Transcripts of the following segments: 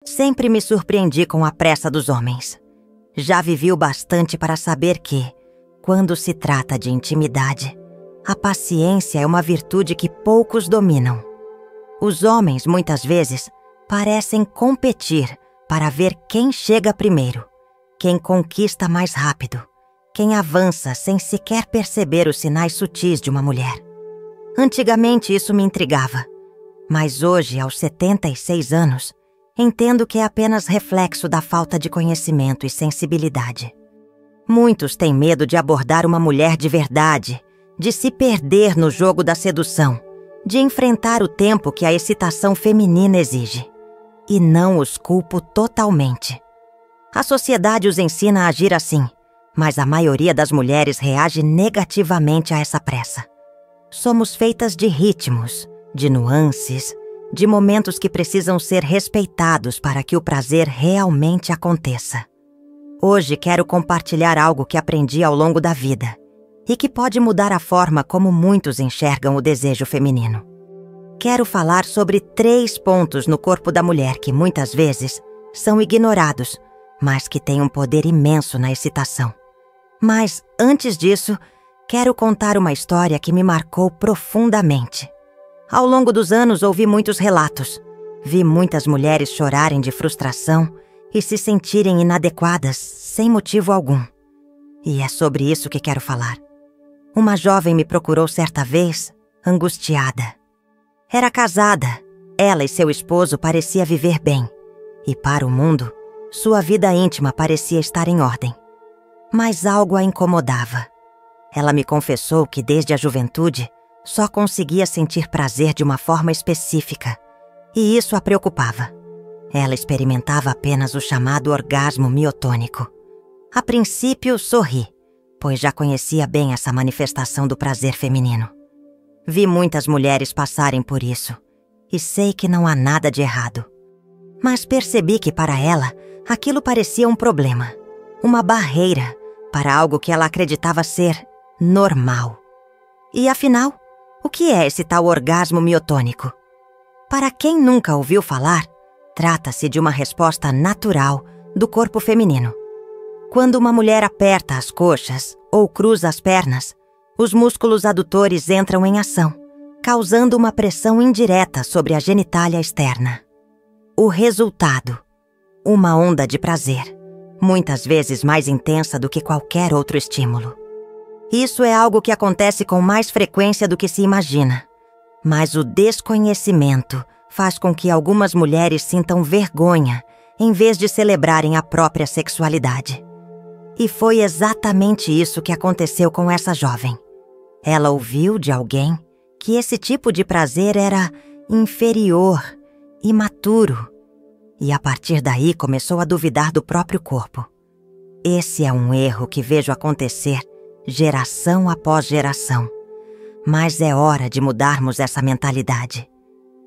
Sempre me surpreendi com a pressa dos homens. Já vivi o bastante para saber que, quando se trata de intimidade, a paciência é uma virtude que poucos dominam. Os homens, muitas vezes, parecem competir para ver quem chega primeiro, quem conquista mais rápido, quem avança sem sequer perceber os sinais sutis de uma mulher. Antigamente isso me intrigava, mas hoje, aos 76 anos, entendo que é apenas reflexo da falta de conhecimento e sensibilidade. Muitos têm medo de abordar uma mulher de verdade, de se perder no jogo da sedução, de enfrentar o tempo que a excitação feminina exige. E não os culpo totalmente. A sociedade os ensina a agir assim, mas a maioria das mulheres reage negativamente a essa pressa. Somos feitas de ritmos, de nuances, de momentos que precisam ser respeitados para que o prazer realmente aconteça. Hoje quero compartilhar algo que aprendi ao longo da vida e que pode mudar a forma como muitos enxergam o desejo feminino. Quero falar sobre 3 pontos no corpo da mulher que muitas vezes são ignorados, mas que têm um poder imenso na excitação. Mas, antes disso, quero contar uma história que me marcou profundamente. Ao longo dos anos ouvi muitos relatos. Vi muitas mulheres chorarem de frustração e se sentirem inadequadas sem motivo algum. E é sobre isso que quero falar. Uma jovem me procurou certa vez, angustiada. Era casada, ela e seu esposo pareciam viver bem. E para o mundo, sua vida íntima parecia estar em ordem. Mas algo a incomodava. Ela me confessou que desde a juventude só conseguia sentir prazer de uma forma específica, e isso a preocupava. Ela experimentava apenas o chamado orgasmo miotônico. A princípio, sorri, pois já conhecia bem essa manifestação do prazer feminino. Vi muitas mulheres passarem por isso, e sei que não há nada de errado. Mas percebi que para ela, aquilo parecia um problema, uma barreira para algo que ela acreditava ser normal. E afinal, o que é esse tal orgasmo miotônico? Para quem nunca ouviu falar, trata-se de uma resposta natural do corpo feminino. Quando uma mulher aperta as coxas ou cruza as pernas, os músculos adutores entram em ação, causando uma pressão indireta sobre a genitália externa. O resultado: uma onda de prazer, muitas vezes mais intensa do que qualquer outro estímulo. Isso é algo que acontece com mais frequência do que se imagina. Mas o desconhecimento faz com que algumas mulheres sintam vergonha em vez de celebrarem a própria sexualidade. E foi exatamente isso que aconteceu com essa jovem. Ela ouviu de alguém que esse tipo de prazer era inferior, imaturo, e a partir daí começou a duvidar do próprio corpo. Esse é um erro que vejo acontecer geração após geração. Mas é hora de mudarmos essa mentalidade.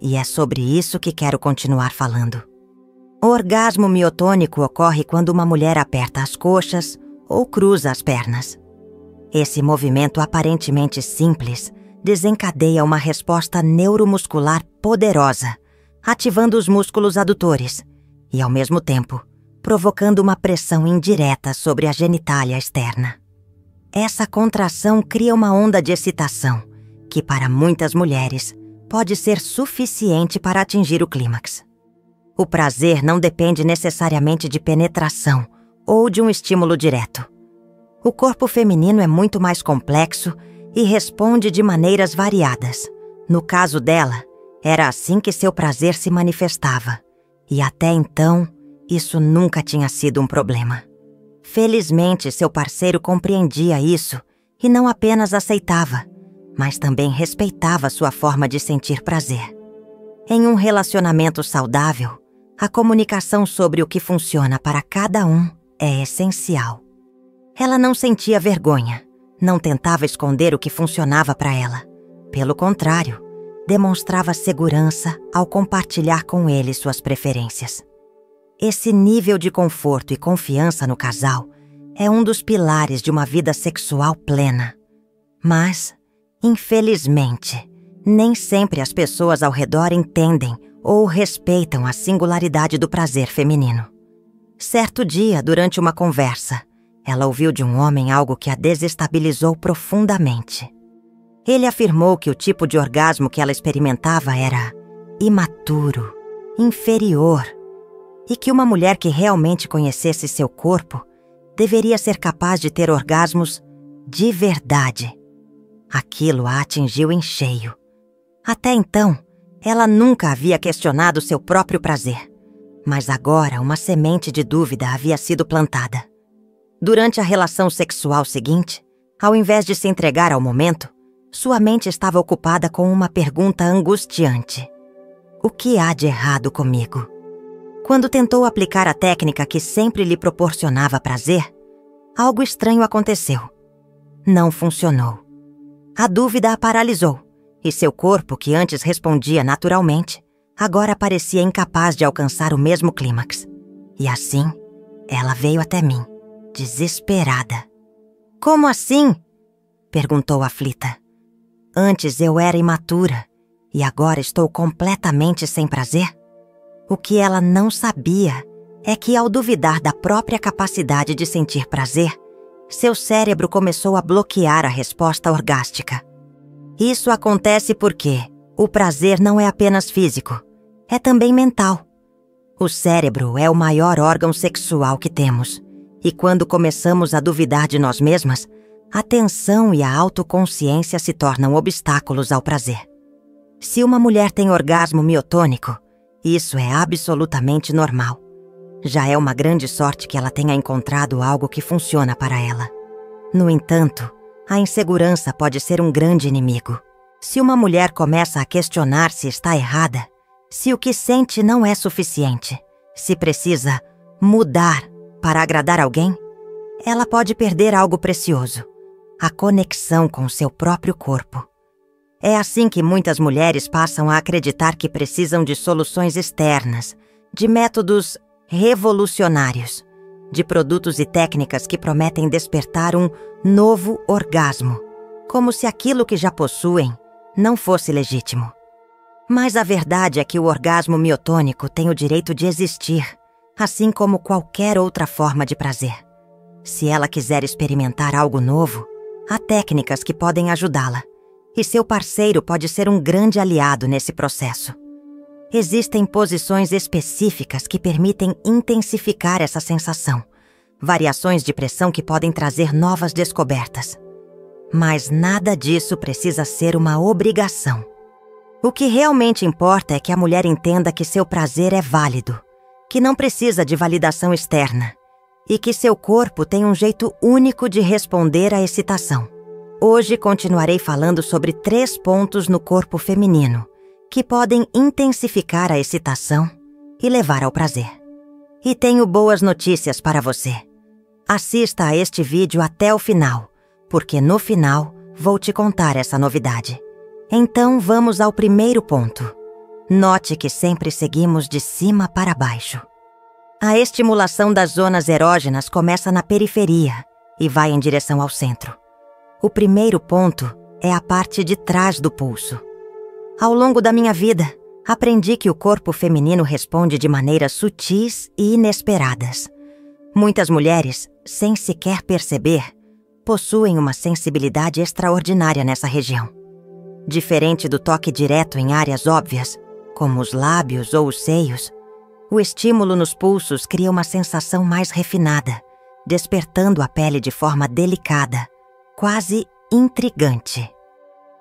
E é sobre isso que quero continuar falando. O orgasmo miotônico ocorre quando uma mulher aperta as coxas ou cruza as pernas. Esse movimento aparentemente simples desencadeia uma resposta neuromuscular poderosa, ativando os músculos adutores e, ao mesmo tempo, provocando uma pressão indireta sobre a genitália externa. Essa contração cria uma onda de excitação, que para muitas mulheres pode ser suficiente para atingir o clímax. O prazer não depende necessariamente de penetração ou de um estímulo direto. O corpo feminino é muito mais complexo e responde de maneiras variadas. No caso dela, era assim que seu prazer se manifestava, e até então, isso nunca tinha sido um problema. Felizmente, seu parceiro compreendia isso e não apenas aceitava, mas também respeitava sua forma de sentir prazer. Em um relacionamento saudável, a comunicação sobre o que funciona para cada um é essencial. Ela não sentia vergonha, não tentava esconder o que funcionava para ela. Pelo contrário, demonstrava segurança ao compartilhar com ele suas preferências. Esse nível de conforto e confiança no casal é um dos pilares de uma vida sexual plena. Mas, infelizmente, nem sempre as pessoas ao redor entendem ou respeitam a singularidade do prazer feminino. Certo dia, durante uma conversa, ela ouviu de um homem algo que a desestabilizou profundamente. Ele afirmou que o tipo de orgasmo que ela experimentava era imaturo, inferior, e que uma mulher que realmente conhecesse seu corpo deveria ser capaz de ter orgasmos de verdade. Aquilo a atingiu em cheio. Até então, ela nunca havia questionado seu próprio prazer, mas agora uma semente de dúvida havia sido plantada. Durante a relação sexual seguinte, ao invés de se entregar ao momento, sua mente estava ocupada com uma pergunta angustiante: o que há de errado comigo? Quando tentou aplicar a técnica que sempre lhe proporcionava prazer, algo estranho aconteceu. Não funcionou. A dúvida a paralisou, e seu corpo, que antes respondia naturalmente, agora parecia incapaz de alcançar o mesmo clímax. E assim, ela veio até mim, desesperada. Como assim? Perguntou aflita. Antes eu era imatura, e agora estou completamente sem prazer? O que ela não sabia é que, ao duvidar da própria capacidade de sentir prazer, seu cérebro começou a bloquear a resposta orgástica. Isso acontece porque o prazer não é apenas físico, é também mental. O cérebro é o maior órgão sexual que temos, e quando começamos a duvidar de nós mesmas, a tensão e a autoconsciência se tornam obstáculos ao prazer. Se uma mulher tem orgasmo miotônico, isso é absolutamente normal. Já é uma grande sorte que ela tenha encontrado algo que funciona para ela. No entanto, a insegurança pode ser um grande inimigo. Se uma mulher começa a questionar se está errada, se o que sente não é suficiente, se precisa mudar para agradar alguém, ela pode perder algo precioso: a conexão com seu próprio corpo. É assim que muitas mulheres passam a acreditar que precisam de soluções externas, de métodos revolucionários, de produtos e técnicas que prometem despertar um novo orgasmo, como se aquilo que já possuem não fosse legítimo. Mas a verdade é que o orgasmo miotônico tem o direito de existir, assim como qualquer outra forma de prazer. Se ela quiser experimentar algo novo, há técnicas que podem ajudá-la, e seu parceiro pode ser um grande aliado nesse processo. Existem posições específicas que permitem intensificar essa sensação, variações de pressão que podem trazer novas descobertas. Mas nada disso precisa ser uma obrigação. O que realmente importa é que a mulher entenda que seu prazer é válido, que não precisa de validação externa, e que seu corpo tem um jeito único de responder à excitação. Hoje continuarei falando sobre 3 pontos no corpo feminino que podem intensificar a excitação e levar ao prazer. E tenho boas notícias para você. Assista a este vídeo até o final, porque no final vou te contar essa novidade. Então vamos ao primeiro ponto. Note que sempre seguimos de cima para baixo. A estimulação das zonas erógenas começa na periferia e vai em direção ao centro. O primeiro ponto é a parte de trás do pulso. Ao longo da minha vida, aprendi que o corpo feminino responde de maneiras sutis e inesperadas. Muitas mulheres, sem sequer perceber, possuem uma sensibilidade extraordinária nessa região. Diferente do toque direto em áreas óbvias, como os lábios ou os seios, o estímulo nos pulsos cria uma sensação mais refinada, despertando a pele de forma delicada, quase intrigante.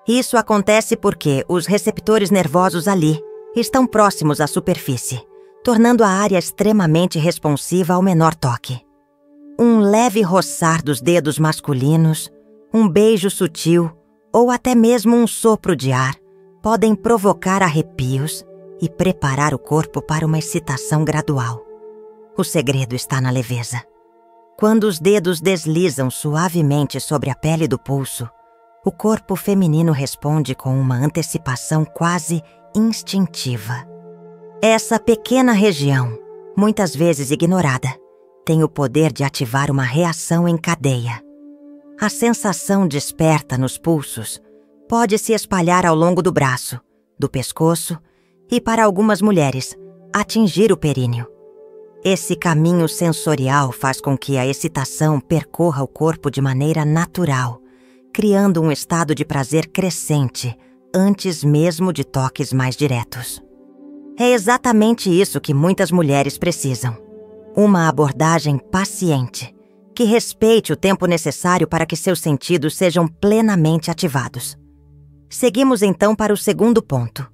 Isso acontece porque os receptores nervosos ali estão próximos à superfície, tornando a área extremamente responsiva ao menor toque. Um leve roçar dos dedos masculinos, um beijo sutil ou até mesmo um sopro de ar podem provocar arrepios e preparar o corpo para uma excitação gradual. O segredo está na leveza. Quando os dedos deslizam suavemente sobre a pele do pulso, o corpo feminino responde com uma antecipação quase instintiva. Essa pequena região, muitas vezes ignorada, tem o poder de ativar uma reação em cadeia. A sensação desperta nos pulsos pode se espalhar ao longo do braço, do pescoço e, para algumas mulheres, atingir o períneo. Esse caminho sensorial faz com que a excitação percorra o corpo de maneira natural, criando um estado de prazer crescente antes mesmo de toques mais diretos. É exatamente isso que muitas mulheres precisam. Uma abordagem paciente, que respeite o tempo necessário para que seus sentidos sejam plenamente ativados. Seguimos então para o segundo ponto: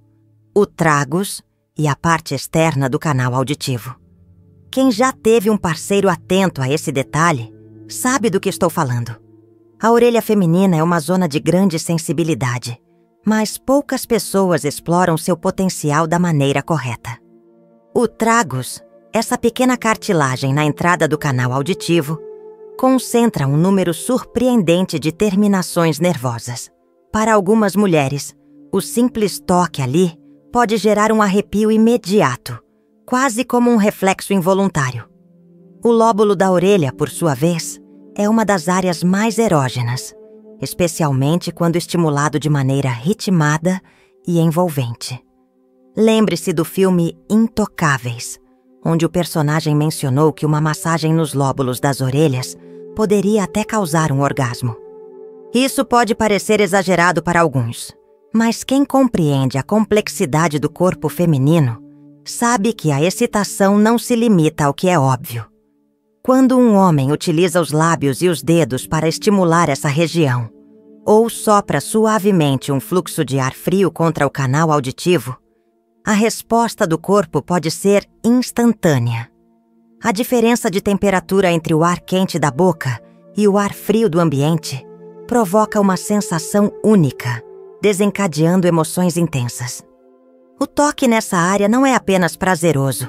o tragus e a parte externa do canal auditivo. Quem já teve um parceiro atento a esse detalhe sabe do que estou falando. A orelha feminina é uma zona de grande sensibilidade, mas poucas pessoas exploram seu potencial da maneira correta. O tragus, essa pequena cartilagem na entrada do canal auditivo, concentra um número surpreendente de terminações nervosas. Para algumas mulheres, o simples toque ali pode gerar um arrepio imediato, quase como um reflexo involuntário. O lóbulo da orelha, por sua vez, é uma das áreas mais erógenas, especialmente quando estimulado de maneira ritmada e envolvente. Lembre-se do filme Intocáveis, onde o personagem mencionou que uma massagem nos lóbulos das orelhas poderia até causar um orgasmo. Isso pode parecer exagerado para alguns, mas quem compreende a complexidade do corpo feminino sabe que a excitação não se limita ao que é óbvio. Quando um homem utiliza os lábios e os dedos para estimular essa região, ou sopra suavemente um fluxo de ar frio contra o canal auditivo, a resposta do corpo pode ser instantânea. A diferença de temperatura entre o ar quente da boca e o ar frio do ambiente provoca uma sensação única, desencadeando emoções intensas. O toque nessa área não é apenas prazeroso.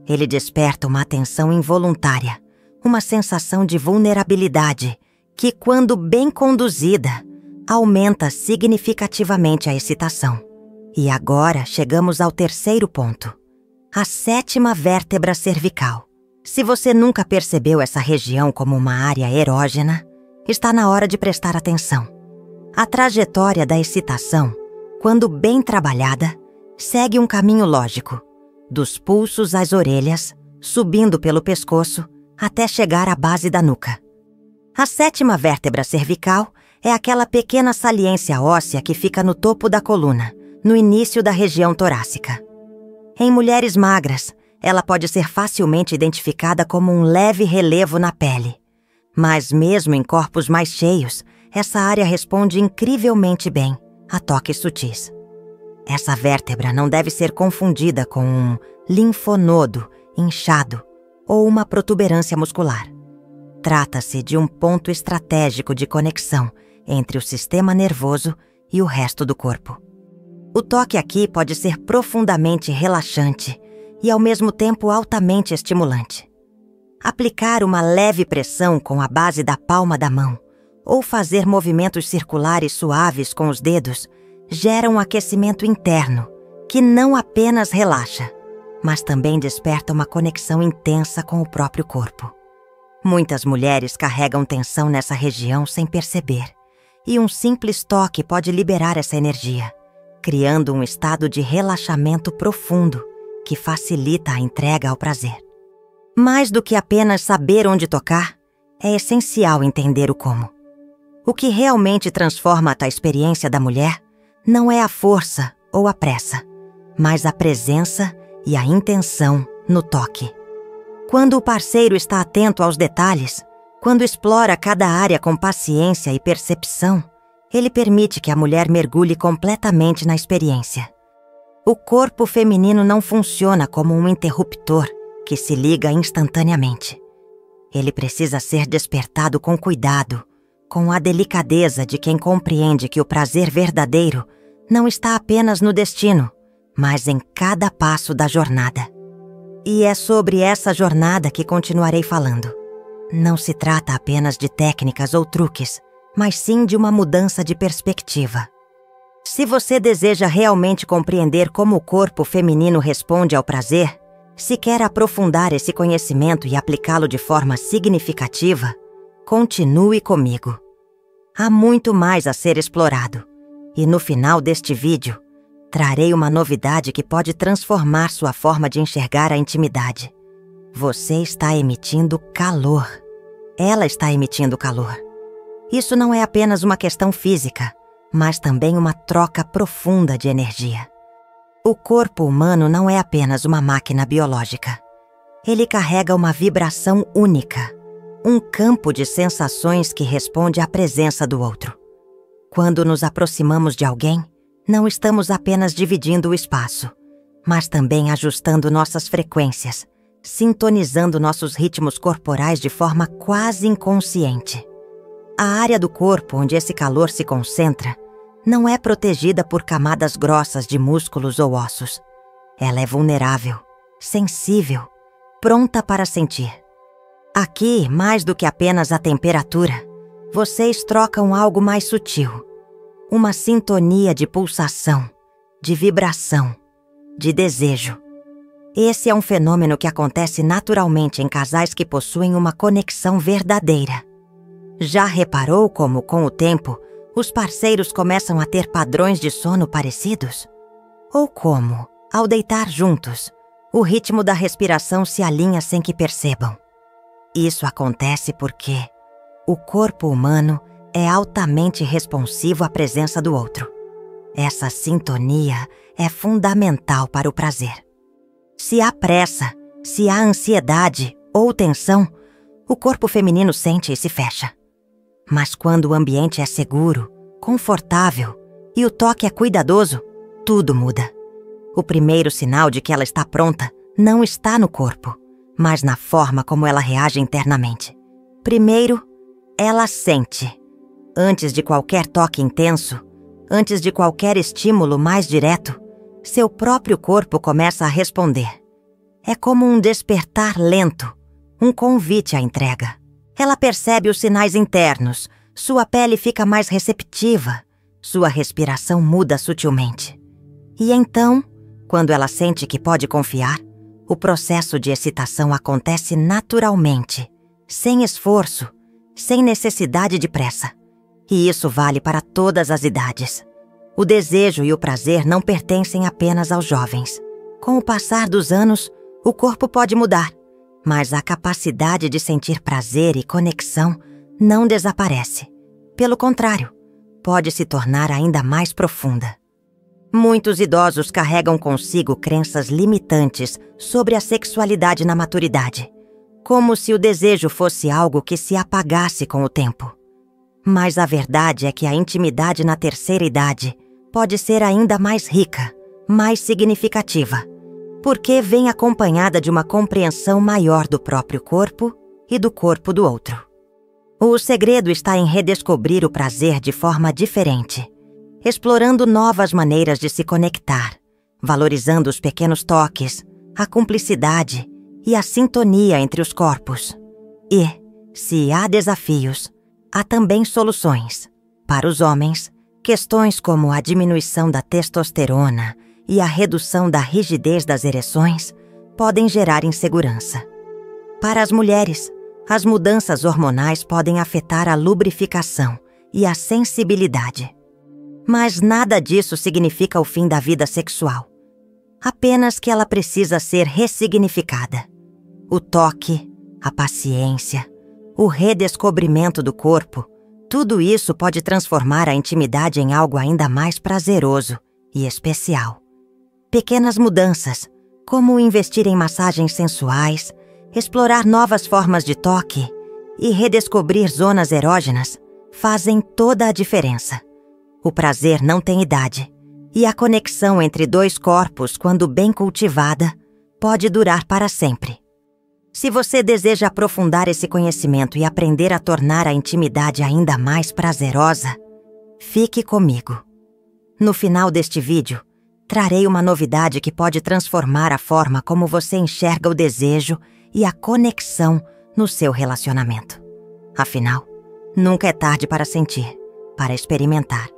Ele desperta uma atenção involuntária, uma sensação de vulnerabilidade que, quando bem conduzida, aumenta significativamente a excitação. E agora chegamos ao terceiro ponto: a sétima vértebra cervical. Se você nunca percebeu essa região como uma área erógena, está na hora de prestar atenção. A trajetória da excitação, quando bem trabalhada, segue um caminho lógico, dos pulsos às orelhas, subindo pelo pescoço, até chegar à base da nuca. A sétima vértebra cervical é aquela pequena saliência óssea que fica no topo da coluna, no início da região torácica. Em mulheres magras, ela pode ser facilmente identificada como um leve relevo na pele. Mas mesmo em corpos mais cheios, essa área responde incrivelmente bem a toques sutis. Essa vértebra não deve ser confundida com um linfonodo inchado ou uma protuberância muscular. Trata-se de um ponto estratégico de conexão entre o sistema nervoso e o resto do corpo. O toque aqui pode ser profundamente relaxante e, ao mesmo tempo, altamente estimulante. Aplicar uma leve pressão com a base da palma da mão ou fazer movimentos circulares suaves com os dedos gera um aquecimento interno que não apenas relaxa, mas também desperta uma conexão intensa com o próprio corpo. Muitas mulheres carregam tensão nessa região sem perceber, e um simples toque pode liberar essa energia, criando um estado de relaxamento profundo que facilita a entrega ao prazer. Mais do que apenas saber onde tocar, é essencial entender o como. O que realmente transforma a experiência da mulher não é a força ou a pressa, mas a presença e a intenção no toque. Quando o parceiro está atento aos detalhes, quando explora cada área com paciência e percepção, ele permite que a mulher mergulhe completamente na experiência. O corpo feminino não funciona como um interruptor que se liga instantaneamente. Ele precisa ser despertado com cuidado, com a delicadeza de quem compreende que o prazer verdadeiro não está apenas no destino, mas em cada passo da jornada. E é sobre essa jornada que continuarei falando. Não se trata apenas de técnicas ou truques, mas sim de uma mudança de perspectiva. Se você deseja realmente compreender como o corpo feminino responde ao prazer, se quer aprofundar esse conhecimento e aplicá-lo de forma significativa, continue comigo. Há muito mais a ser explorado. E no final deste vídeo, Trarei uma novidade que pode transformar sua forma de enxergar a intimidade. Você está emitindo calor. Ela está emitindo calor. Isso não é apenas uma questão física, mas também uma troca profunda de energia. O corpo humano não é apenas uma máquina biológica. Ele carrega uma vibração única, um campo de sensações que responde à presença do outro. Quando nos aproximamos de alguém, não estamos apenas dividindo o espaço, mas também ajustando nossas frequências, sintonizando nossos ritmos corporais de forma quase inconsciente. A área do corpo onde esse calor se concentra não é protegida por camadas grossas de músculos ou ossos. Ela é vulnerável, sensível, pronta para sentir. Aqui, mais do que apenas a temperatura, vocês trocam algo mais sutil. Uma sintonia de pulsação, de vibração, de desejo. Esse é um fenômeno que acontece naturalmente em casais que possuem uma conexão verdadeira. Já reparou como, com o tempo, os parceiros começam a ter padrões de sono parecidos? Ou como, ao deitar juntos, o ritmo da respiração se alinha sem que percebam? Isso acontece porque o corpo humano é altamente responsivo à presença do outro. Essa sintonia é fundamental para o prazer. Se há pressa, se há ansiedade ou tensão, o corpo feminino sente e se fecha. Mas quando o ambiente é seguro, confortável e o toque é cuidadoso, tudo muda. O primeiro sinal de que ela está pronta não está no corpo, mas na forma como ela reage internamente. Primeiro, ela sente. Antes de qualquer toque intenso, antes de qualquer estímulo mais direto, seu próprio corpo começa a responder. É como um despertar lento, um convite à entrega. Ela percebe os sinais internos, sua pele fica mais receptiva, sua respiração muda sutilmente. E então, quando ela sente que pode confiar, o processo de excitação acontece naturalmente, sem esforço, sem necessidade de pressa. E isso vale para todas as idades. O desejo e o prazer não pertencem apenas aos jovens. Com o passar dos anos, o corpo pode mudar, mas a capacidade de sentir prazer e conexão não desaparece. Pelo contrário, pode se tornar ainda mais profunda. Muitos idosos carregam consigo crenças limitantes sobre a sexualidade na maturidade, como se o desejo fosse algo que se apagasse com o tempo. Mas a verdade é que a intimidade na terceira idade pode ser ainda mais rica, mais significativa, porque vem acompanhada de uma compreensão maior do próprio corpo e do corpo do outro. O segredo está em redescobrir o prazer de forma diferente, explorando novas maneiras de se conectar, valorizando os pequenos toques, a cumplicidade e a sintonia entre os corpos. E, se há desafios, há também soluções. Para os homens, questões como a diminuição da testosterona e a redução da rigidez das ereções podem gerar insegurança. Para as mulheres, as mudanças hormonais podem afetar a lubrificação e a sensibilidade. Mas nada disso significa o fim da vida sexual. Apenas que ela precisa ser ressignificada. O toque, a paciência, o redescobrimento do corpo, tudo isso pode transformar a intimidade em algo ainda mais prazeroso e especial. Pequenas mudanças, como investir em massagens sensuais, explorar novas formas de toque e redescobrir zonas erógenas, fazem toda a diferença. O prazer não tem idade, e a conexão entre dois corpos, quando bem cultivada, pode durar para sempre. Se você deseja aprofundar esse conhecimento e aprender a tornar a intimidade ainda mais prazerosa, fique comigo. No final deste vídeo, trarei uma novidade que pode transformar a forma como você enxerga o desejo e a conexão no seu relacionamento. Afinal, nunca é tarde para sentir, para experimentar,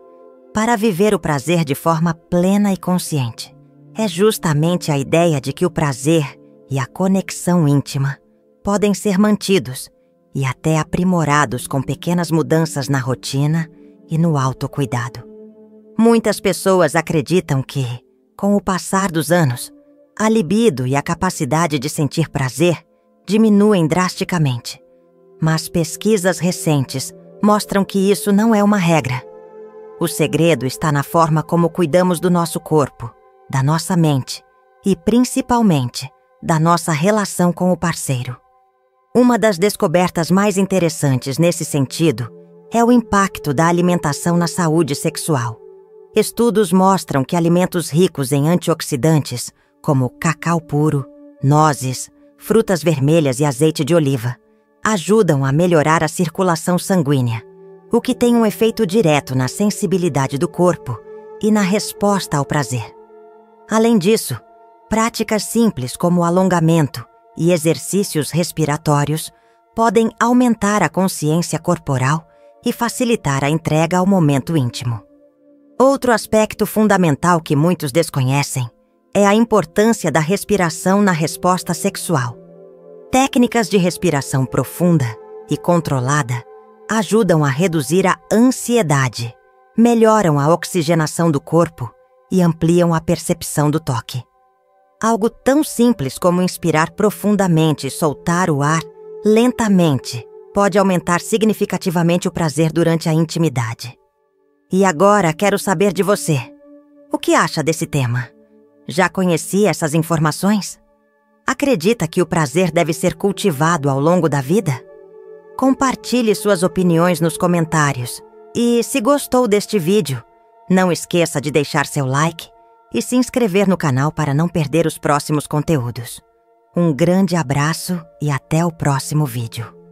para viver o prazer de forma plena e consciente. É justamente a ideia de que o prazer e a conexão íntima podem ser mantidos e até aprimorados com pequenas mudanças na rotina e no autocuidado. Muitas pessoas acreditam que, com o passar dos anos, a libido e a capacidade de sentir prazer diminuem drasticamente. Mas pesquisas recentes mostram que isso não é uma regra. O segredo está na forma como cuidamos do nosso corpo, da nossa mente e, principalmente, da nossa relação com o parceiro. Uma das descobertas mais interessantes nesse sentido é o impacto da alimentação na saúde sexual. Estudos mostram que alimentos ricos em antioxidantes, como cacau puro, nozes, frutas vermelhas e azeite de oliva, ajudam a melhorar a circulação sanguínea, o que tem um efeito direto na sensibilidade do corpo e na resposta ao prazer. Além disso, práticas simples como alongamento e exercícios respiratórios podem aumentar a consciência corporal e facilitar a entrega ao momento íntimo. Outro aspecto fundamental que muitos desconhecem é a importância da respiração na resposta sexual. Técnicas de respiração profunda e controlada ajudam a reduzir a ansiedade, melhoram a oxigenação do corpo e ampliam a percepção do toque. Algo tão simples como inspirar profundamente e soltar o ar lentamente pode aumentar significativamente o prazer durante a intimidade. E agora quero saber de você. O que acha desse tema? Já conhecia essas informações? Acredita que o prazer deve ser cultivado ao longo da vida? Compartilhe suas opiniões nos comentários. E se gostou deste vídeo, não esqueça de deixar seu like e se inscrever no canal para não perder os próximos conteúdos. Um grande abraço e até o próximo vídeo.